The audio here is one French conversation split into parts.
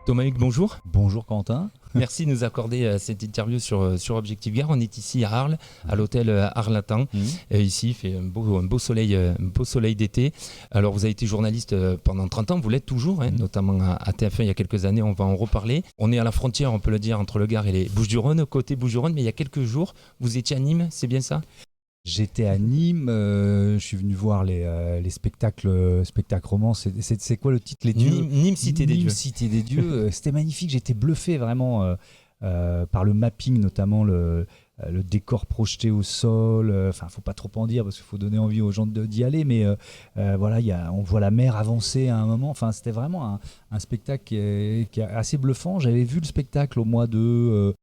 Thomas Hugues, bonjour. Bonjour Quentin. Merci de nous accorder cette interview sur Objectif Gare. On est ici à Arles, à l'hôtel Arlatan. Ici, il fait un beau soleil d'été. Alors, vous avez été journaliste pendant 30 ans, vous l'êtes toujours, notamment à TF1 il y a quelques années, on va en reparler. On est à la frontière, on peut le dire, entre le Gard et les Bouches-du-Rhône, côté Bouches-du-Rhône, mais il y a quelques jours, vous étiez à Nîmes, c'est bien ça ? J'étais à Nîmes, je suis venu voir les spectacles romans. C'est quoi le titre, les dieux Nîmes, Cité des Dieux. Nîmes, Cité des Dieux. C'était magnifique, j'étais bluffé vraiment par le mapping, notamment le décor projeté au sol. Enfin, faut pas trop en dire parce qu'il faut donner envie aux gens d'y aller, mais voilà, on voit la mer avancer à un moment. Enfin, c'était vraiment un spectacle qui est assez bluffant. J'avais vu le spectacle au mois de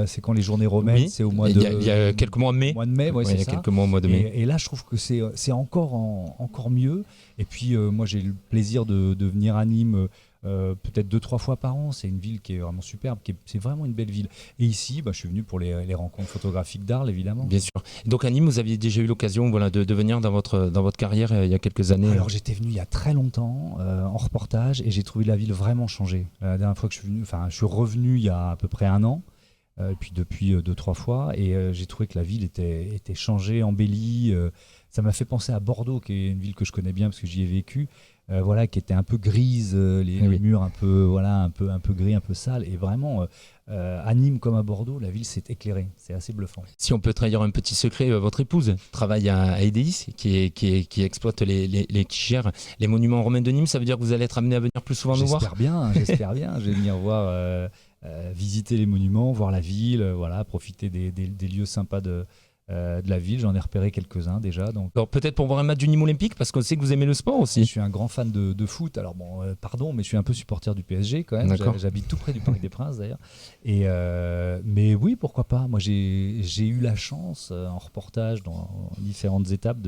c'est quand les journées romaines, Oui. c'est au mois Il de. y a quelques mois en mai. Mois de mai, ouais, Il c'est y a ça. quelques mois au mois de mai. Et là, je trouve que c'est encore mieux. Et puis, moi, j'ai le plaisir de venir à Nîmes peut-être 2-3 fois par an. C'est une ville qui est vraiment superbe, c'est vraiment une belle ville. Et ici, je suis venu pour les rencontres photographiques d'Arles, évidemment. Bien sûr. Donc à Nîmes, vous aviez déjà eu l'occasion de venir dans votre carrière il y a quelques années. Alors j'étais venu il y a très longtemps en reportage et j'ai trouvé la ville vraiment changée. La dernière fois que je suis venu, je suis revenu il y a à peu près un an. Et puis depuis 2-3 fois, et j'ai trouvé que la ville était changée, embellie. Ça m'a fait penser à Bordeaux, qui est une ville que je connais bien parce que j'y ai vécu, voilà, qui était un peu grise, les murs un peu gris, un peu sales, et vraiment à Nîmes comme à Bordeaux, la ville s'est éclairée. C'est assez bluffant. Si on peut trahir un petit secret, votre épouse travaille à EDIS, qui exploite qui gère les monuments romains de Nîmes. Ça veut dire que vous allez être amené à venir plus souvent nous voir. J'espère bien. Je vais venir voir. Visiter les monuments, voir la ville, voilà, profiter des lieux sympas de la ville. J'en ai repéré quelques-uns déjà. Donc. Alors peut-être pour voir un match du Nîmes Olympique, parce qu'on sait que vous aimez le sport aussi. Je suis un grand fan de foot. Alors bon, pardon, mais je suis un peu supporter du PSG quand même. J'habite tout près du Parc des Princes d'ailleurs. Mais oui, pourquoi pas. Moi, j'ai eu la chance en reportage dans différentes étapes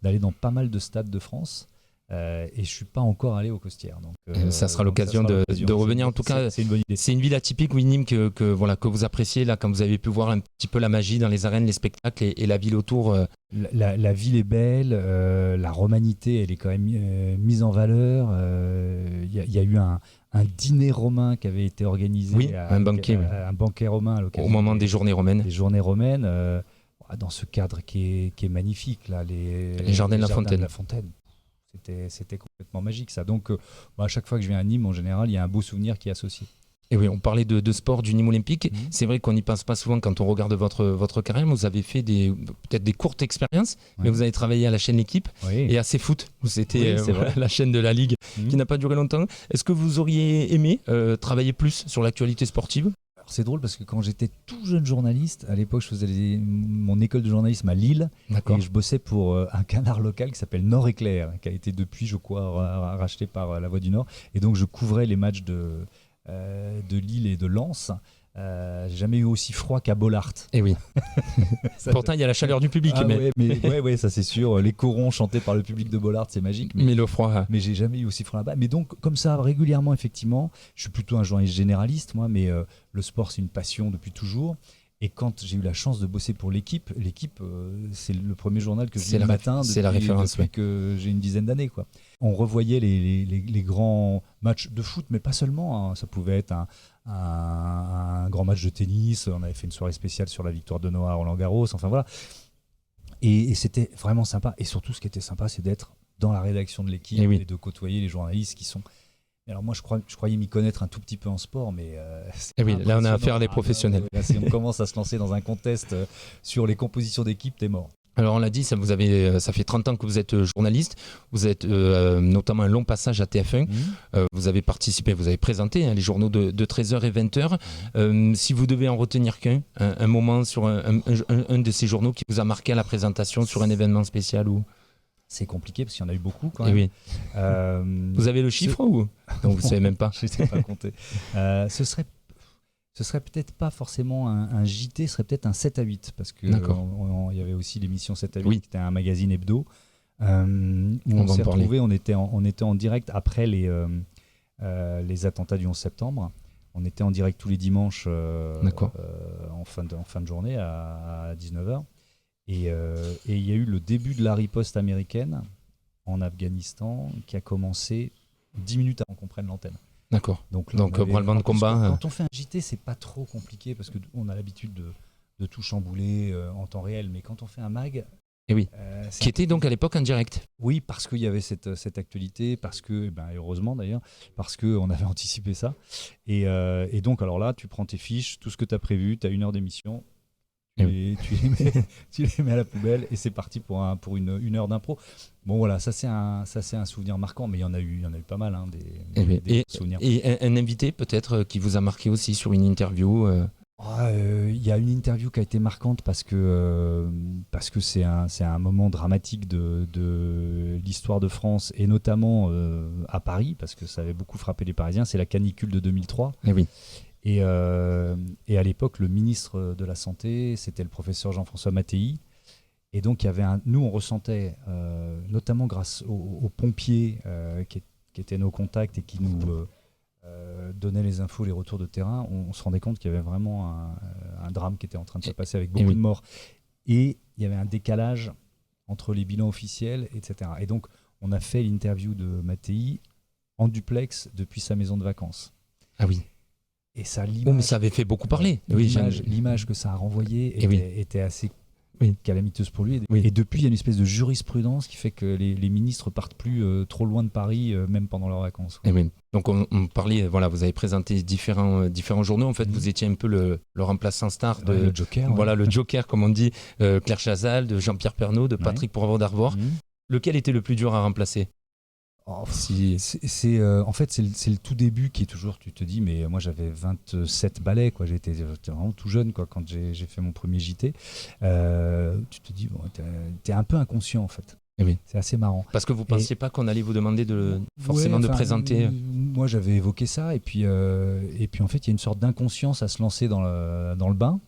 d'aller dans pas mal de stades de France. Et je suis pas encore allé aux Costières. Donc, ça sera l'occasion de revenir. En tout cas, c'est une bonne idée. C'est une ville atypique, oui, Nîmes, que vous appréciez là, quand vous avez pu voir un petit peu la magie dans les arènes, les spectacles et la ville autour. La ville est belle, la romanité, elle est quand même mise en valeur. Il y a eu un dîner romain qui avait été organisé, un banquet romain à l'occasion au moment des journées romaines. Des journées romaines, dans ce cadre qui est magnifique là, les jardins de la Fontaine. C'était complètement magique ça. Donc à chaque fois que je viens à Nîmes, en général, il y a un beau souvenir qui est associé. Et oui, on parlait de sport du Nîmes Olympique. C'est vrai qu'on n'y pense pas souvent quand on regarde votre carrière. Vous avez fait peut-être des courtes expériences, mais vous avez travaillé à la chaîne L'Équipe et à CFoot. C'était la chaîne de la Ligue qui n'a pas duré longtemps. Est-ce que vous auriez aimé travailler plus sur l'actualité sportive ? C'est drôle parce que quand j'étais tout jeune journaliste, à l'époque je faisais mon école de journalisme à Lille. Et je bossais pour un canard local qui s'appelle Nord Éclair, qui a été depuis, je crois, racheté par La Voix du Nord. Et donc je couvrais les matchs de Lille et de Lens. J'ai jamais eu aussi froid qu'à Bollaert. Et oui. Pourtant, il y a la chaleur du public. Ouais, ça c'est sûr. Les corons chantés par le public de Bollaert, c'est magique. Mais le froid. Mais j'ai jamais eu aussi froid là-bas. Mais donc, comme ça, régulièrement, effectivement, je suis plutôt un journaliste généraliste, moi, mais le sport, c'est une passion depuis toujours. Et quand j'ai eu la chance de bosser pour L'Équipe, c'est le premier journal que je lis le matin depuis que j'ai une dizaine d'années, quoi. On revoyait les grands matchs de foot, mais pas seulement, hein. Ça pouvait être un grand match de tennis. On avait fait une soirée spéciale sur la victoire de Noah à Roland-Garros. Enfin voilà. Et c'était vraiment sympa. Et surtout, ce qui était sympa, c'est d'être dans la rédaction de L'Équipe et de côtoyer les journalistes qui sont... Alors moi, je croyais m'y connaître un tout petit peu en sport, mais là on a affaire à des professionnels. Si on commence à se lancer dans un contest sur les compositions d'équipe, t'es mort. Alors on l'a dit, ça fait 30 ans que vous êtes journaliste, vous êtes notamment un long passage à TF1, vous avez participé, vous avez présenté les journaux de 13h et 20h. Si vous devez en retenir qu'un, un moment sur un de ces journaux qui vous a marqué à la présentation sur un événement spécial ou... C'est compliqué parce qu'il y en a eu beaucoup quand même. Oui. Vous avez le chiffre ou non, vous ne savez même pas? Je ne sais pas compter. Ce serait peut-être pas forcément un JT, ce serait peut-être un 7 à 8 parce qu'il y avait aussi l'émission 7 à 8 qui était un magazine hebdo où on s'est retrouvés, on était en direct après les attentats du 11 septembre. On était en direct tous les dimanches en fin de journée à 19h. Et il y a eu le début de la riposte américaine en Afghanistan qui a commencé 10 minutes avant qu'on prenne l'antenne. D'accord. Donc branlement de combat. Quand on fait un JT, c'est pas trop compliqué parce qu'on a l'habitude de tout chambouler en temps réel. Mais quand on fait un mag, et oui. Qui était donc à l'époque en direct. Oui, parce qu'il y avait cette actualité, parce que, heureusement d'ailleurs, parce qu'on avait anticipé ça. Et donc, alors là, tu prends tes fiches, tout ce que tu as prévu, tu as 1 heure d'émission, tu les mets à la poubelle et c'est parti pour une heure d'impro. Bon, voilà, ça c'est un souvenir marquant, mais il y en a eu pas mal, des souvenirs. Et un invité peut-être qui vous a marqué aussi sur une interview y a une interview qui a été marquante parce que c'est un moment dramatique de l'histoire de France et notamment à Paris, parce que ça avait beaucoup frappé les Parisiens, c'est la canicule de 2003. Et oui. Et à l'époque, le ministre de la Santé, c'était le professeur Jean-François Mattei. Et donc, nous, on ressentait, notamment grâce aux pompiers qui étaient nos contacts et qui nous donnaient les infos, les retours de terrain, on se rendait compte qu'il y avait vraiment un drame qui était en train de se passer avec beaucoup de morts. Et il y avait un décalage entre les bilans officiels, etc. Et donc, on a fait l'interview de Mattei en duplex depuis sa maison de vacances. Ah oui. Et ça, mais ça avait fait beaucoup parler. L'image que ça a renvoyée était assez calamiteuse pour lui. Oui. Et depuis, il y a une espèce de jurisprudence qui fait que les ministres partent plus trop loin de Paris, même pendant leurs vacances. Et oui. Donc on parlait, voilà, vous avez présenté différents journaux. En fait, vous étiez un peu le remplaçant star de le Joker. Voilà, le Joker, comme on dit, Claire Chazal, de Jean-Pierre Pernaut, de Patrick Poivre d'Arvor. Lequel était le plus dur à remplacer? En fait, c'est le tout début qui est toujours, tu te dis, mais moi j'avais 27 balais, quoi. J'étais vraiment tout jeune, quoi, quand j'ai fait mon premier JT. Tu te dis, bon, t'es un peu inconscient, en fait. Et oui. C'est assez marrant. Parce que vous ne pensiez pas qu'on allait vous demander de présenter. Moi j'avais évoqué ça, et puis en fait, il y a une sorte d'inconscience à se lancer dans le bain.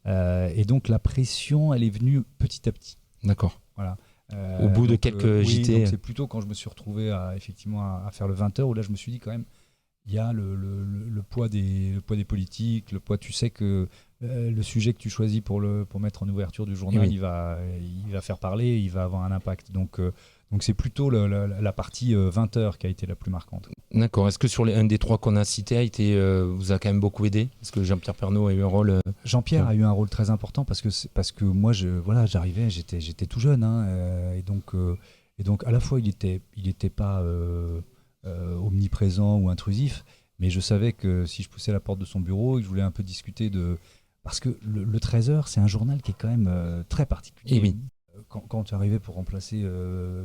Et donc la pression, elle est venue petit à petit. D'accord. Voilà. Au bout de quelques JT. Donc c'est plutôt quand je me suis retrouvé à faire le 20h où là je me suis dit quand même, il y a le poids des politiques, le poids, tu sais que le sujet que tu choisis pour mettre en ouverture du journal, il va faire parler, il va avoir un impact. Donc c'est plutôt la partie 20h qui a été la plus marquante. D'accord. Est-ce que sur un des trois qu'on a cités vous a quand même beaucoup aidé? Est-ce que Jean-Pierre Pernaut a eu un rôle Jean-Pierre a eu un rôle très important parce que moi j'arrivais, j'étais tout jeune, et donc à la fois il était pas omniprésent ou intrusif, mais je savais que si je poussais la porte de son bureau, je voulais un peu discuter parce que le 13h, c'est un journal qui est quand même très particulier. Et oui. Quand tu arrivais pour remplacer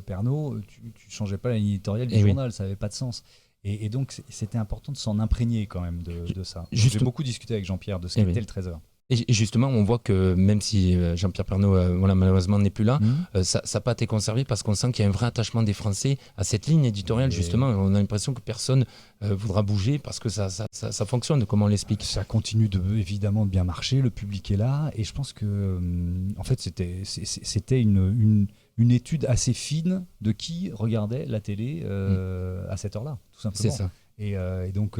Pernaut, tu ne changeais pas la ligne éditoriale du journal, ça n'avait pas de sens. Et donc, c'était important de s'en imprégner quand même de ça. J'ai beaucoup discuté avec Jean-Pierre de ce qu'était le 13h. Et justement, on voit que même si Jean-Pierre Pernaut malheureusement n'est plus là, ça n'a pas été conservé parce qu'on sent qu'il y a un vrai attachement des Français à cette ligne éditoriale. Justement, on a l'impression que personne voudra bouger parce que ça fonctionne, comme on l'explique. Ça continue évidemment de bien marcher, le public est là, et je pense que en fait c'était une étude assez fine de qui regardait la télé à cette heure-là, tout simplement. C'est ça. Et donc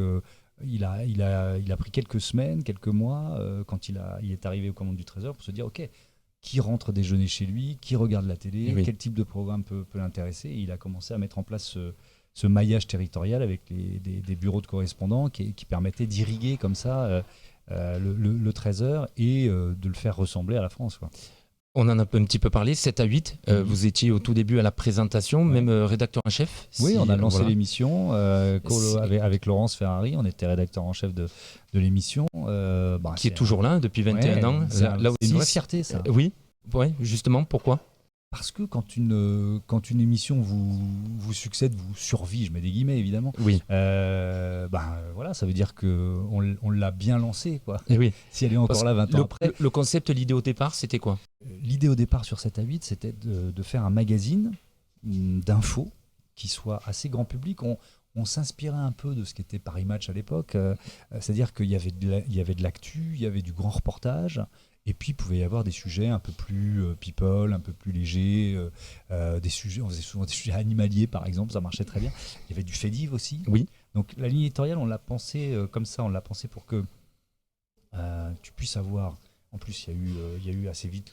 il a pris quelques semaines, quelques mois, quand il est arrivé aux commandes du 13h pour se dire, ok, qui rentre déjeuner chez lui, qui regarde la télé, quel type de programme peut l'intéresser. Et il a commencé à mettre en place ce maillage territorial avec des bureaux de correspondants qui permettaient d'irriguer comme ça le 13h et de le faire ressembler à la France, quoi. On en a un petit peu parlé, 7 à 8. Vous étiez au tout début à la présentation, même rédacteur en chef. Oui, on a lancé l'émission avec Laurence Ferrari. On était rédacteur en chef de l'émission. Qui est toujours là depuis 21 ans. C'est une vraie fierté, ça. Oui, justement, pourquoi ? Parce que quand une émission vous succède, vous survit, je mets des guillemets évidemment. Oui. Voilà, ça veut dire qu'on l'a bien lancée, quoi. Et oui. Si elle est encore là 20 ans après. Le concept, l'idée au départ, c'était quoi ? L'idée au départ sur 7 à 8, c'était de faire un magazine d'infos qui soit assez grand public. On s'inspirait un peu de ce qu'était Paris Match à l'époque, c'est-à-dire qu'il y avait de l'actu, il y avait du grand reportage. Et puis, il pouvait y avoir des sujets un peu plus people, un peu plus légers, on faisait souvent des sujets animaliers, par exemple, ça marchait très bien. Il y avait du fait divers aussi. Oui. Donc, la ligne éditoriale, on l'a pensée comme ça, on l'a pensée pour que tu puisses avoir... En plus, il y a eu assez vite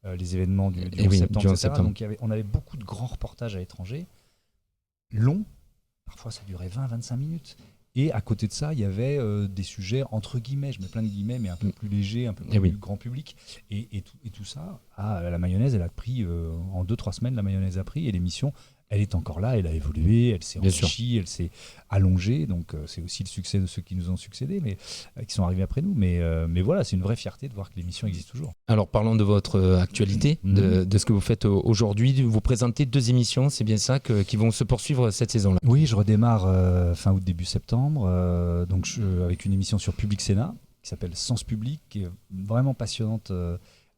les événements du 11 septembre, etc. Donc, on avait beaucoup de grands reportages à l'étranger, longs, parfois ça durait 20-25 minutes. Et à côté de ça, il y avait des sujets entre guillemets, je mets plein de guillemets, mais un peu plus légers, un peu plus grand public. Et tout ça, la mayonnaise, elle a pris, en 2-3 semaines, la mayonnaise a pris, et l'émission, elle est encore là, elle a évolué, elle s'est enrichie, elle s'est allongée. Donc c'est aussi le succès de ceux qui nous ont succédé, mais qui sont arrivés après nous. Mais voilà, c'est une vraie fierté de voir que l'émission existe toujours. Alors parlons de votre actualité, de ce que vous faites aujourd'hui. Vous présentez 2 émissions, c'est bien ça, qui vont se poursuivre cette saison-là? Oui, je redémarre fin août, début septembre, avec une émission sur Public Sénat qui s'appelle Sens Public, qui est vraiment passionnante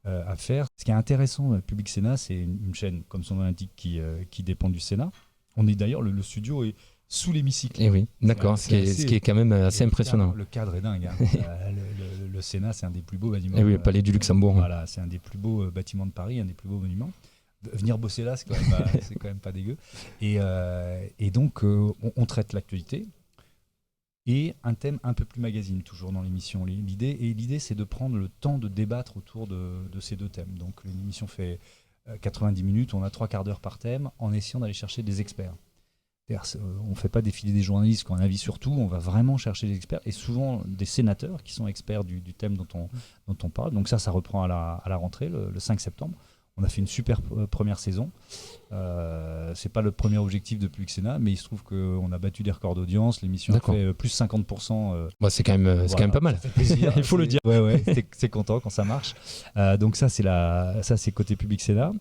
à faire. Ce qui est intéressant, Public Sénat, c'est une chaîne, comme son nom l'indique, qui dépend du Sénat. On est d'ailleurs, le studio est sous l'hémicycle. Et oui, d'accord, ce qui est quand même assez impressionnant. Le cadre est dingue. Hein. le Sénat, c'est un des plus beaux bâtiments. Et oui, le Palais du Luxembourg. Voilà, c'est un des plus beaux bâtiments de Paris, un des plus beaux monuments. Venir bosser là, c'est quand même pas dégueu. Et donc, on traite l'actualité et un thème un peu plus magazine, toujours dans l'émission. L'idée, c'est de prendre le temps de débattre autour de ces 2 thèmes. Donc, l'émission fait 90 minutes, on a 3 quarts d'heure par thème, en essayant d'aller chercher des experts. On ne fait pas défiler des journalistes qui ont un avis sur tout, on va vraiment chercher des experts, et souvent des sénateurs qui sont experts du thème dont on parle. Donc ça reprend à la rentrée, le 5 septembre. On a fait une super première saison. C'est pas le premier objectif de Public Sénat, mais il se trouve qu'on a battu des records d'audience. L'émission a fait plus 50%. C'est quand même pas mal. Ça fait plaisir. Il faut le dire. Ouais, c'est content quand ça marche. Donc ça, c'est côté Public Sénat.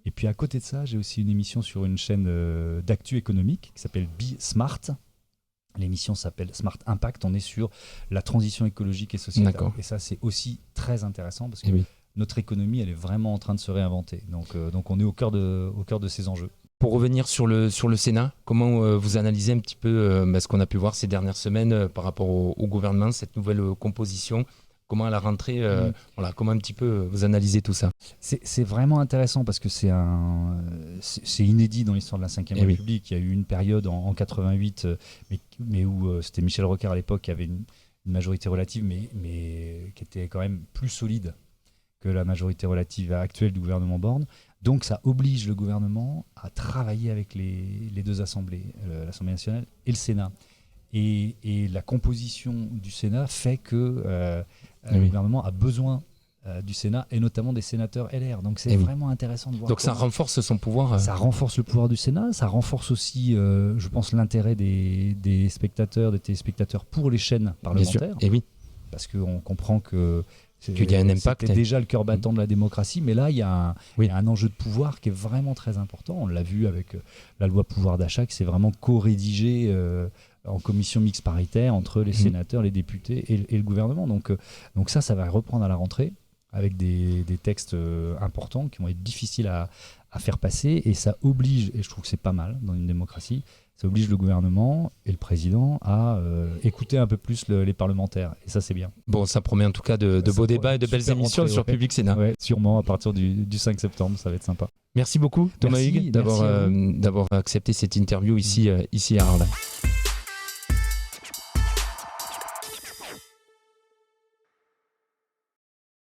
Et puis à côté de ça, j'ai aussi une émission sur une chaîne d'actu économique qui s'appelle Be Smart. L'émission s'appelle Smart Impact. On est sur la transition écologique et sociétale. Et ça, c'est aussi très intéressant parce que notre économie, elle est vraiment en train de se réinventer. Donc on est au cœur de ces enjeux. Pour revenir sur le Sénat, comment vous analysez un petit peu ce qu'on a pu voir ces dernières semaines par rapport au gouvernement, cette nouvelle composition? Comment à la rentrée, comment un petit peu vous analysez tout ça? C'est vraiment intéressant parce que c'est inédit dans l'histoire de la Ve République. Il y a eu une période en 88, mais où c'était Michel Rocard à l'époque qui avait une majorité relative, mais qui était quand même plus solide que la majorité relative actuelle du gouvernement Borne. Donc ça oblige le gouvernement à travailler avec les 2 assemblées, l'Assemblée nationale et le Sénat. Et la composition du Sénat fait que le gouvernement a besoin du Sénat et notamment des sénateurs LR. Donc c'est vraiment intéressant de voir. Donc ça renforce son pouvoir. Ça renforce le pouvoir du Sénat, ça renforce aussi, je pense, l'intérêt des spectateurs, des téléspectateurs pour les chaînes parlementaires. Et oui. Parce qu'on comprend qu'il y a un impact. C'était déjà le cœur battant de la démocratie, mais là, il y a un enjeu de pouvoir qui est vraiment très important. On l'a vu avec la loi pouvoir d'achat qui s'est vraiment co-rédigée en commission mixte paritaire entre les sénateurs, les députés et le gouvernement. Donc ça va reprendre à la rentrée avec des textes importants qui vont être difficiles à faire passer, et ça oblige, et je trouve que c'est pas mal dans une démocratie, ça oblige le gouvernement et le président à écouter un peu plus les parlementaires. Et ça, c'est bien. Bon, ça promet en tout cas de beaux débats et de belles émissions sur Public Sénat. Ouais, sûrement à partir du 5 septembre, ça va être sympa. Merci beaucoup, Thomas Hugues, d'avoir accepté cette interview ici à Arles.